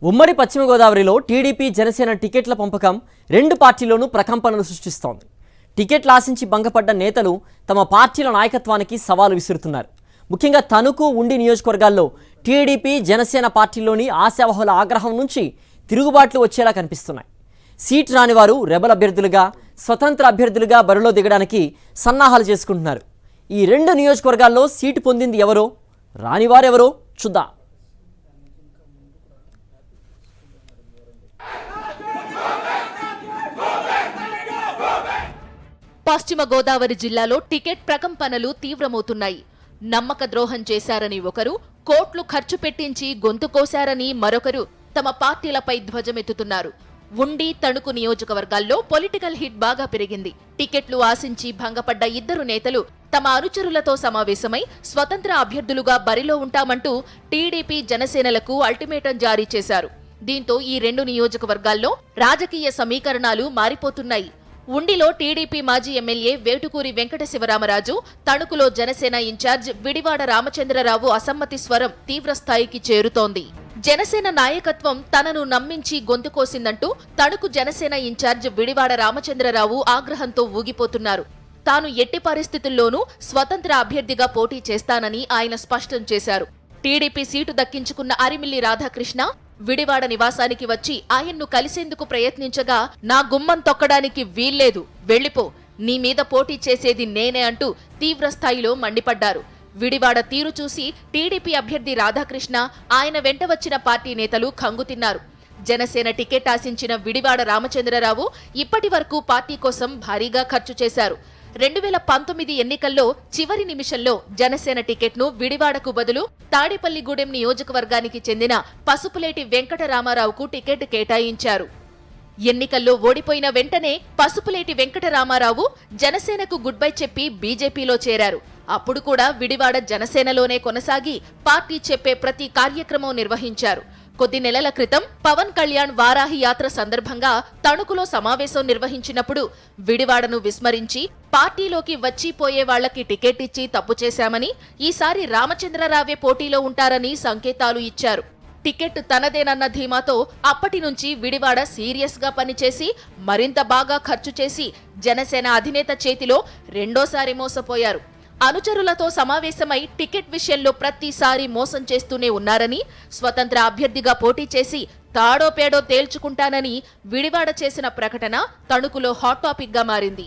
ఉమ్మడి పశ్చిమ గోదావరిలో టీడీపీ జనసేన టికెట్ల పంపకం రెండు పార్టీల్లోనూ ప్రకంపనలు సృష్టిస్తోంది. టికెట్లు ఆశించి భంగపడ్డ నేతలు తమ పార్టీల నాయకత్వానికి సవాలు విసురుతున్నారు. ముఖ్యంగా తణుకు, ఉండి నియోజకవర్గాల్లో టీడీపీ జనసేన పార్టీల్లోని ఆశావహుల ఆగ్రహం నుంచి తిరుగుబాట్లు వచ్చేలా కనిపిస్తున్నాయి. సీట్ రాని వారు రెబల్ అభ్యర్థులుగా, స్వతంత్ర అభ్యర్థులుగా బరిలో దిగడానికి సన్నాహాలు చేసుకుంటున్నారు. ఈ రెండు నియోజకవర్గాల్లో సీటు పొందింది ఎవరో, రానివారెవరో చూద్దాం. పశ్చిమ గోదావరి జిల్లాలో టికెట్ ప్రకంపనలు తీవ్రమవుతున్నాయి. నమ్మక ద్రోహం చేశారని ఒకరు, కోట్లు ఖర్చు పెట్టించి గొంతు కోశారని మరొకరు తమ పార్టీలపై ధ్వజమెత్తుతున్నారు. ఉండి, తణుకు నియోజకవర్గాల్లో పొలిటికల్ హిట్ బాగా పెరిగింది. టికెట్లు ఆశించి భంగపడ్డ ఇద్దరు నేతలు తమ అనుచరులతో సమావేశమై స్వతంత్ర అభ్యర్థులుగా బరిలో ఉంటామంటూ టీడీపీ జనసేనలకు అల్టిమేటం జారీ చేశారు. దీంతో ఈ రెండు నియోజకవర్గాల్లో రాజకీయ సమీకరణాలు మారిపోతున్నాయి. ఉండిలో టీడీపీ మాజీ ఎమ్మెల్యే వేటుకూరి వెంకట శివరామరాజు, తణుకులో జనసేన ఇన్ఛార్జ్ విడివాడ రామచంద్రరావు అసమ్మతి స్వరం తీవ్రస్థాయికి చేరుతోంది. జనసేన నాయకత్వం తనను నమ్మించి గొంతుకోసిందంటూ తణుకు జనసేన ఇన్ఛార్జ్ విడివాడ రామచంద్రరావు ఆగ్రహంతో ఊగిపోతున్నారు. తాను ఎట్టి పరిస్థితుల్లోనూ స్వతంత్ర అభ్యర్థిగా పోటీ చేస్తానని ఆయన స్పష్టం చేశారు. టీడీపీ సీటు దక్కించుకున్న అరిమిల్లి రాధాకృష్ణ విడివాడ నివాసానికి వచ్చి ఆయన్ను కలిసేందుకు ప్రయత్నించగా, నా గుమ్మం తొక్కడానికి వీల్లేదు, వెళ్లిపో, నీ మీద పోటీ చేసేది నేనే అంటూ తీవ్రస్థాయిలో మండిపడ్డారు. విడివాడ తీరు చూసి టీడీపీ అభ్యర్థి రాధాకృష్ణ, ఆయన వెంట వచ్చిన పార్టీ నేతలు ఖంగుతిన్నారు. జనసేన టికెట్ ఆశించిన విడివాడ రామచంద్రరావు ఇప్పటి వరకు పార్టీ కోసం భారీగా ఖర్చు చేశారు. 2019 ఎన్నికల్లో చివరి నిమిషంలో జనసేన టికెట్ను విడివాడకు బదులు తాడేపల్లిగూడెం నియోజకవర్గానికి చెందిన పసుపులేటి వెంకటరామారావుకు టికెట్ కేటాయించారు. ఎన్నికల్లో ఓడిపోయిన వెంటనే పసుపులేటి వెంకటరామారావు జనసేనకు గుడ్ బై చెప్పి బీజేపీలో చేరారు. అప్పుడు కూడా విడివాడ జనసేనలోనే కొనసాగి పార్టీ చెప్పే ప్రతి కార్యక్రమం నిర్వహించారు. కొద్ది నెలల క్రితం పవన్ కళ్యాణ్ వారాహి యాత్ర సందర్భంగా తణుకులో సమావేశం నిర్వహించినప్పుడు విడివాడను విస్మరించి పార్టీలోకి వచ్చిపోయే వాళ్లకి టికెట్ ఇచ్చి తప్పు చేశామని, ఈసారి రామచంద్రరావే పోటీలో ఉంటారని సంకేతాలు ఇచ్చారు. టికెట్ తనదేనన్న ధీమాతో అప్పటి నుంచి విడివాడ సీరియస్ గా పనిచేసి మరింత బాగా ఖర్చు చేసి జనసేన అధినేత చేతిలో రెండోసారి మోసపోయారు. అనుచరులతో సమావేశమై టికెట్ విషయంలో ప్రతిసారి మోసం చేస్తూనే ఉన్నారని, స్వతంత్ర అభ్యర్థిగా పోటీ చేసి తాడో పేడో తేల్చుకుంటానని విడివాడ చేసిన ప్రకటన తణుకులో హాట్ టాపిక్ గా మారింది.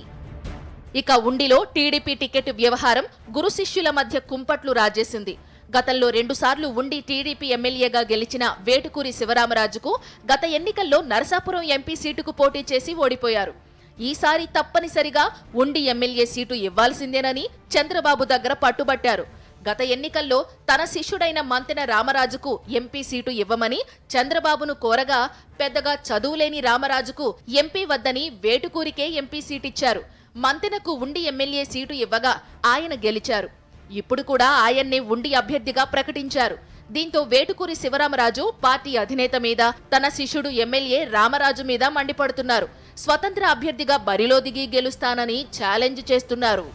ఇక ఉండిలో టీడీపీ టికెట్ వ్యవహారం గురు శిష్యుల మధ్య కుంపట్లు రాజేసింది. గతంలో 2 సార్లు ఉండి టీడీపీ ఎమ్మెల్యేగా గెలిచిన వేటుకూరి శివరామరాజుకు గత ఎన్నికల్లో నరసాపురం ఎంపీ సీటుకు పోటీ చేసి ఓడిపోయారు. ఈసారి తప్పనిసరిగా ఉండి ఎమ్మెల్యే సీటు ఇవ్వాల్సిందేనని చంద్రబాబు దగ్గర పట్టుబట్టారు. గత ఎన్నికల్లో తన శిష్యుడైన మంతెన రామరాజుకు ఎంపీ సీటు ఇవ్వమని చంద్రబాబును కోరగా, పెద్దగా చదువులేని రామరాజుకు ఎంపీ వద్దని వేటుకూరికే ఎంపీ సీటిచ్చారు. మంతెనకు ఉండి ఎమ్మెల్యే సీటు ఇవ్వగా ఆయన గెలిచారు. ఇప్పుడు కూడా ఆయన్నే ఉండి అభ్యర్థిగా ప్రకటించారు. దీంతో వేటుకూరి శివరామరాజు పార్టీ అధినేత మీద, తన శిష్యుడు ఎమ్మెల్యే రామరాజు మీద మండిపడుతున్నారు. స్వతంత్ర అభ్యర్థిగా బరిలో దిగి గెలుస్తానని ఛాలెంజ్ చేస్తున్నారు.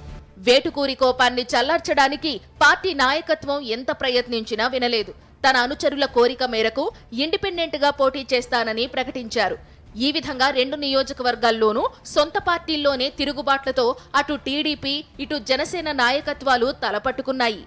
వేటుకూరి కోపాన్ని చల్లార్చడానికి పార్టీ నాయకత్వం ఎంత ప్రయత్నించినా వినలేదు. తన అనుచరుల కోరిక మేరకు ఇండిపెండెంట్ గా పోటీ చేస్తానని ప్రకటించారు. ఈ విధంగా రెండు నియోజకవర్గాల్లోనూ సొంత పార్టీల్లోనే తిరుగుబాట్లతో అటు టీడీపీ, ఇటు జనసేన నాయకత్వాలు తలపట్టుకున్నాయి.